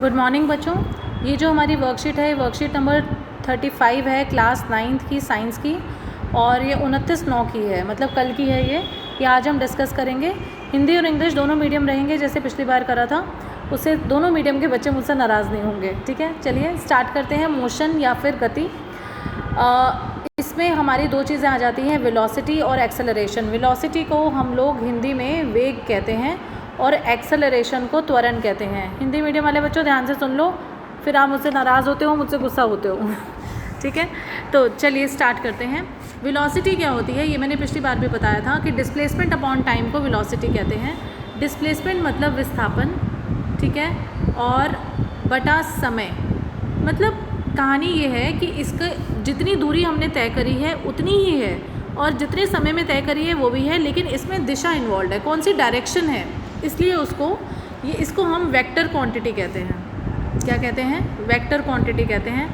Good morning बच्चों। ये जो हमारी वर्कशीट है, वर्कशीट नंबर 35 है, क्लास 9th की साइंस की, और ये 29/9 की है, मतलब कल की है ये आज हम डिस्कस करेंगे। हिंदी और इंग्लिश दोनों मीडियम रहेंगे, जैसे पिछली बार करा था, उससे दोनों मीडियम के बच्चे मुझसे नाराज़ नहीं होंगे। ठीक है, चलिए स्टार्ट करते हैं। मोशन या फिर गति, इसमें हमारी दो चीज़ें आ जाती हैं, वेलोसिटी और एक्सेलरेशन। वेलोसिटी को हम लोग हिंदी में वेग कहते हैं और एक्सेलरेशन को त्वरण कहते हैं। हिंदी मीडियम वाले बच्चों ध्यान से सुन लो, फिर आप मुझसे नाराज़ होते हो, मुझसे गुस्सा होते हो। ठीक है, तो चलिए स्टार्ट करते हैं। वेलोसिटी क्या होती है, ये मैंने पिछली बार भी बताया था कि डिस्प्लेसमेंट अपॉन टाइम को वेलोसिटी कहते हैं। डिस्प्लेसमेंट मतलब विस्थापन, ठीक है, और बटा समय। मतलब कहानी ये है कि इसका जितनी दूरी हमने तय करी है उतनी ही है, और जितने समय में तय करी है वो भी है, लेकिन इसमें दिशा इन्वॉल्व है, कौन सी डायरेक्शन है, इसलिए इसको हम वेक्टर क्वांटिटी कहते हैं। क्या कहते हैं? वेक्टर क्वांटिटी कहते हैं।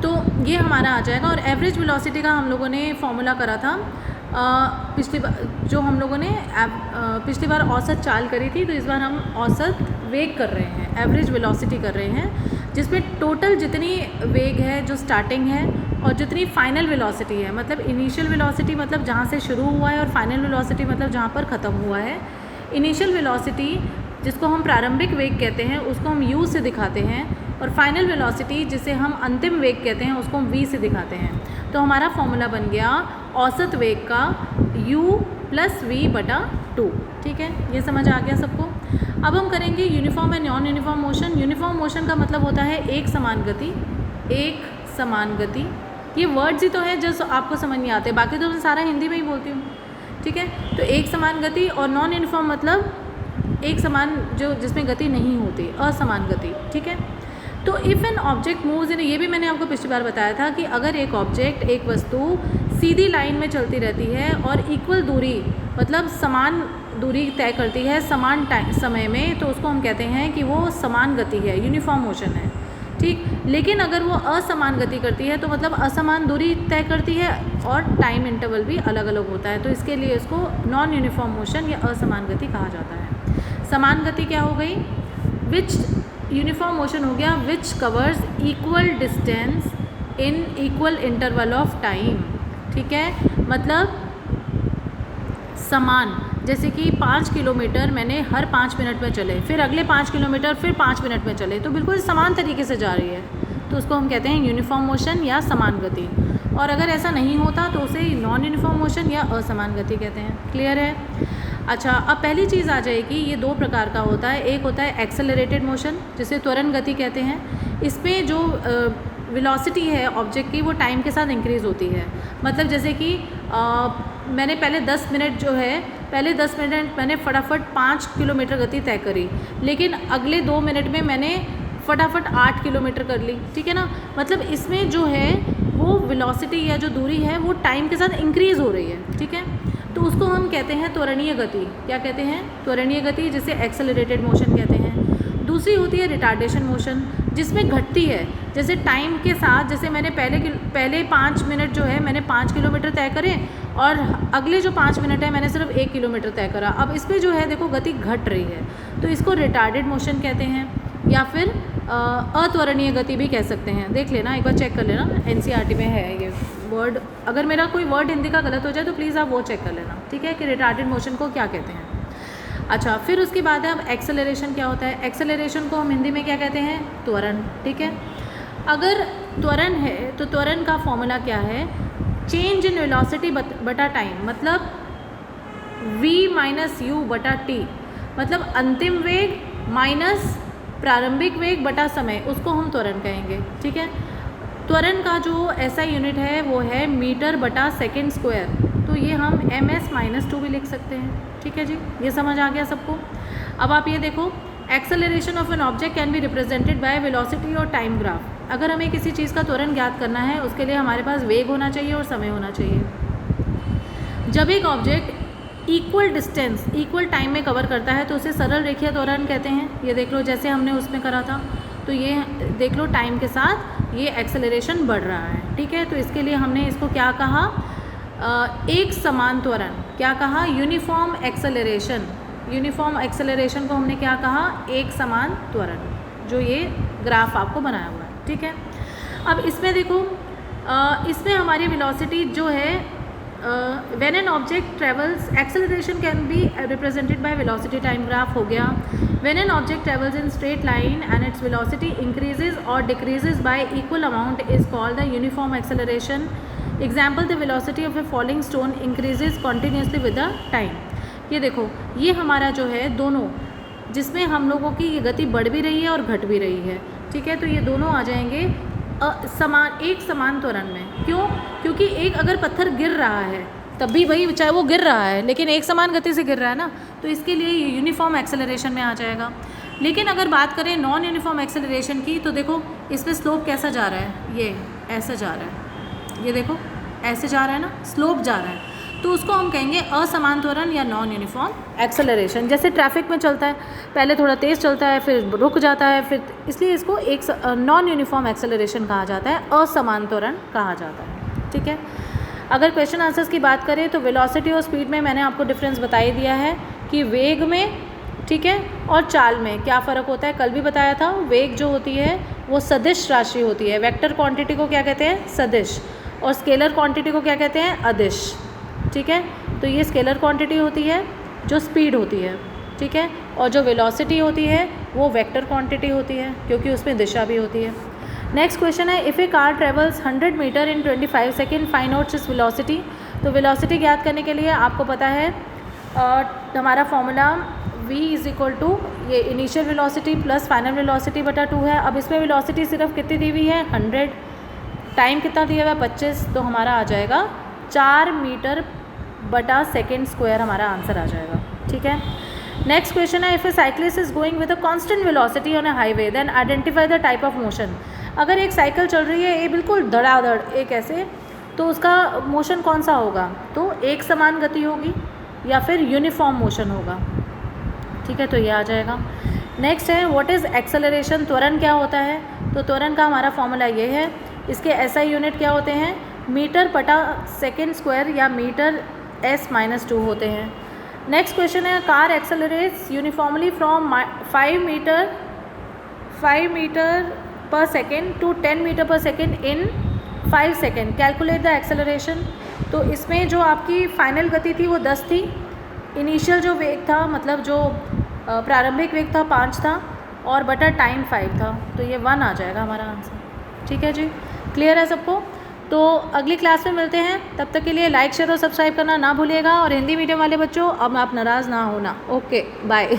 तो ये हमारा आ जाएगा। और एवरेज वेलोसिटी का हम लोगों ने फॉर्मूला करा था पिछली बार, जो हम लोगों ने पिछली बार औसत चाल करी थी, तो इस बार हम औसत वेग कर रहे हैं, एवरेज वेलोसिटी कर रहे हैं, जिसमें टोटल जितनी वेग है जो स्टार्टिंग है और जितनी फाइनल वेलोसिटी है, मतलब इनिशियल वेलोसिटी मतलब जहाँ से शुरू हुआ है, और फाइनल वेलोसिटी मतलब जहाँ पर ख़त्म हुआ है। इनिशियल वेलोसिटी जिसको हम प्रारंभिक वेग कहते हैं उसको हम u से दिखाते हैं, और फाइनल वेलोसिटी जिसे हम अंतिम वेग कहते हैं उसको हम v से दिखाते हैं। तो हमारा फॉर्मूला बन गया औसत वेग का u + v/2। ठीक है, ये समझ आ गया सबको। अब हम करेंगे uniform and non uniform motion. Uniform motion का मतलब होता है एक समान गति, एक समान गति। ये वर्ड्स ही तो है जो आपको समझ नहीं आते, बाकी तो मैं सारा हिंदी में ही बोलती हूँ। ठीक है, तो एक समान गति, और नॉन यूनिफॉर्म मतलब एक समान जो जिसमें गति नहीं होती, असमान गति। ठीक है, तो if an object moves in, ये भी मैंने आपको पिछली बार बताया था कि अगर एक ऑब्जेक्ट, एक वस्तु सीधी लाइन में चलती रहती है और इक्वल दूरी मतलब समान दूरी तय करती है समान समय में, तो उसको हम कहते हैं कि वो समान गति है, यूनिफॉर्म मोशन है। ठीक, लेकिन अगर वो असमान गति करती है तो मतलब असमान दूरी तय करती है और टाइम इंटरवल भी अलग अलग होता है, तो इसके लिए इसको नॉन यूनिफॉर्म मोशन या असमान गति कहा जाता है। समान गति क्या हो गई? विच यूनिफॉर्म मोशन हो गया which covers equal distance in equal interval of time. ठीक है, मतलब समान, जैसे कि 5 किलोमीटर मैंने हर 5 मिनट में चले, फिर अगले 5 किलोमीटर फिर 5 मिनट में चले, तो बिल्कुल समान तरीके से जा रही है, तो उसको हम कहते हैं यूनिफॉर्म मोशन या समान गति। और अगर ऐसा नहीं होता तो उसे नॉन यूनिफॉर्म मोशन या असमान गति कहते हैं। क्लियर है? अच्छा, अब पहली चीज़ आ जाएगी, ये दो प्रकार का होता है। एक होता है एक्सेलरेटेड मोशन, जिसे त्वरण गति कहते हैं। इसमें जो वेलोसिटी है ऑब्जेक्ट की वो टाइम के साथ इंक्रीज़ होती है। मतलब जैसे कि मैंने पहले 10 मिनट जो है, पहले 10 मिनट मैंने फटाफट 5 किलोमीटर गति तय करी, लेकिन अगले 2 मिनट में मैंने फटाफट 8 किलोमीटर कर ली। ठीक है ना, मतलब इसमें जो है वो वेलोसिटी या जो दूरी है वो टाइम के साथ इंक्रीज़ हो रही है। ठीक है, तो उसको हम कहते हैं त्वरणीय गति। क्या कहते हैं? त्वरणीय गति, जिसे एक्सेलरेटेड मोशन कहते हैं। दूसरी होती है रिटार्डेशन मोशन, जिसमें घटती है, जैसे टाइम के साथ, जैसे मैंने पहले 5 मिनट जो है मैंने 5 किलोमीटर तय करे, और अगले जो 5 मिनट है मैंने सिर्फ 1 किलोमीटर तय करा। अब इस पर जो है देखो गति घट रही है, तो इसको रिटार्डेड मोशन कहते हैं, या फिर अत्वरणीय गति भी कह सकते हैं। देख लेना, एक बार चेक कर लेना, एनसीईआरटी में है ये वर्ड। अगर मेरा कोई वर्ड हिंदी का गलत हो जाए तो प्लीज़ आप वो चेक कर लेना। ठीक है, कि रिटार्डेड मोशन को क्या कहते हैं। अच्छा, फिर उसके बाद है अब एक्सेलरेशन क्या होता है। एक्सेलरेशन को हम हिंदी में क्या कहते हैं? त्वरण। ठीक है, अगर त्वरण है तो त्वरण का फॉर्मूला क्या है? चेंज इन वेलोसिटी बटा टाइम, मतलब v - u/t, मतलब अंतिम वेग माइनस प्रारंभिक वेग बटा समय, उसको हम त्वरण कहेंगे। ठीक है, त्वरण का जो ऐसा यूनिट है वो है मीटर/सेकंड स्क्वायर, तो ये हम ms - 2 भी लिख सकते हैं। ठीक है जी, ये समझ आ गया सबको। अब आप ये देखो, acceleration of an object can be represented by velocity और टाइम ग्राफ। अगर हमें किसी चीज़ का त्वरण ज्ञात करना है, उसके लिए हमारे पास वेग होना चाहिए और समय होना चाहिए। जब एक object equal distance equal time में कवर करता है तो उसे सरल रेखीय त्वरण कहते हैं। ये देख लो, जैसे हमने उसमें करा था, तो ये देख लो टाइम के साथ ये एक्सेलरेशन बढ़ रहा है। ठीक है, तो इसके लिए हमने इसको क्या कहा? एक समान त्वरण। क्या कहा? Uniform acceleration. यूनिफॉर्म एक्सेलरेशन को हमने क्या कहा, एक समान त्वरण, जो ये ग्राफ आपको बनाया हुआ है, ठीक है। अब इसमें देखो, इसमें हमारी वेलोसिटी जो है, when an object travels, acceleration can be represented by velocity time graph हो गया। When an object travels in straight line and its velocity increases और decreases by equal amount is called the uniform acceleration. Example, the velocity of a falling stone increases continuously with the time. ये देखो, ये हमारा जो है दोनों, जिसमें हम लोगों की ये गति बढ़ भी रही है और घट भी रही है, ठीक है। तो ये दोनों आ जाएंगे एक समान त्वरण में। क्यों? क्योंकि एक अगर पत्थर गिर रहा है तब भी वही, चाहे वो गिर रहा है लेकिन एक समान गति से गिर रहा है ना, तो इसके लिए ये यूनिफॉर्म एक्सेलरेशन में आ जाएगा। लेकिन अगर बात करें नॉन यूनिफॉर्म एक्सेलरेशन की, तो देखो इसमें स्लोप कैसा जा रहा है, ये ऐसा जा रहा है, ये देखो ऐसे जा रहा है ना, स्लोप जा रहा है, तो उसको हम कहेंगे असमान त्वरण या नॉन यूनिफॉर्म एक्सेलरेशन। जैसे ट्रैफिक में चलता है, पहले थोड़ा तेज़ चलता है फिर रुक जाता है, फिर इसलिए इसको एक नॉन यूनिफॉर्म एक्सेलरेशन कहा जाता है, असमान त्वरण कहा जाता है, ठीक है। अगर क्वेश्चन आंसर्स की बात करें तो वेलोसिटी और स्पीड में मैंने आपको डिफरेंस बता ही दिया है कि वेग में, ठीक है, और चाल में क्या फ़र्क होता है, कल भी बताया था। वेग जो होती है वो सदिश राशि होती है, वेक्टर क्वांटिटी को क्या कहते हैं, सदिश, और स्केलर क्वांटिटी को क्या कहते हैं, अदिश, ठीक है। तो ये स्केलर क्वांटिटी होती है जो स्पीड होती है, ठीक है, और जो वेलोसिटी होती है वो वेक्टर क्वांटिटी होती है, क्योंकि उसमें दिशा भी होती है। नेक्स्ट क्वेश्चन है, if a car travels 100 metre in 25 second, find out its velocity. तो वेलोसिटी ज्ञात करने के लिए आपको पता है हमारा formula v is equal to ये initial velocity plus final velocity बटा 2 है। अब इसमें वेलोसिटी सिर्फ कितनी दी हुई है, 100, टाइम कितना दिया हुआ है 25, तो हमारा आ जाएगा 4 मीटर बटा सेकेंड स्क्वायर, हमारा आंसर आ जाएगा, ठीक है। नेक्स्ट क्वेश्चन है, if a cyclist is going with a constant velocity on a highway then identify the type of motion. अगर एक साइकिल चल रही है ये बिल्कुल धड़ाधड़ एक ऐसे, तो उसका मोशन कौन सा होगा, तो एक समान गति होगी या फिर यूनिफॉर्म मोशन होगा, ठीक है। तो ये आ जाएगा। नेक्स्ट है, व्हाट इज़ एक्सेलरेशन, त्वरण क्या होता है। तो त्वरण का हमारा फॉर्मूला ये है, इसके एसआई यूनिट क्या होते हैं, मीटर बटा सेकेंड स्क्वायर या मीटर s-2 होते हैं। नेक्स्ट क्वेश्चन है, car accelerates uniformly from 5 metre पर सेकेंड टू 10 मीटर पर second in 5 second, calculate the acceleration. तो इसमें जो आपकी फाइनल गति थी वो 10 थी, इनिशियल जो वेग था, मतलब जो प्रारंभिक वेग था 5 था, और बटा टाइम 5 था, तो ये 1 आ जाएगा हमारा आंसर, ठीक है जी। क्लियर है सबको। तो अगली क्लास में मिलते हैं, तब तक के लिए लाइक शेयर और सब्सक्राइब करना ना भूलिएगा, और हिंदी मीडियम वाले बच्चों अब आप नाराज़ ना होना। Okay bye.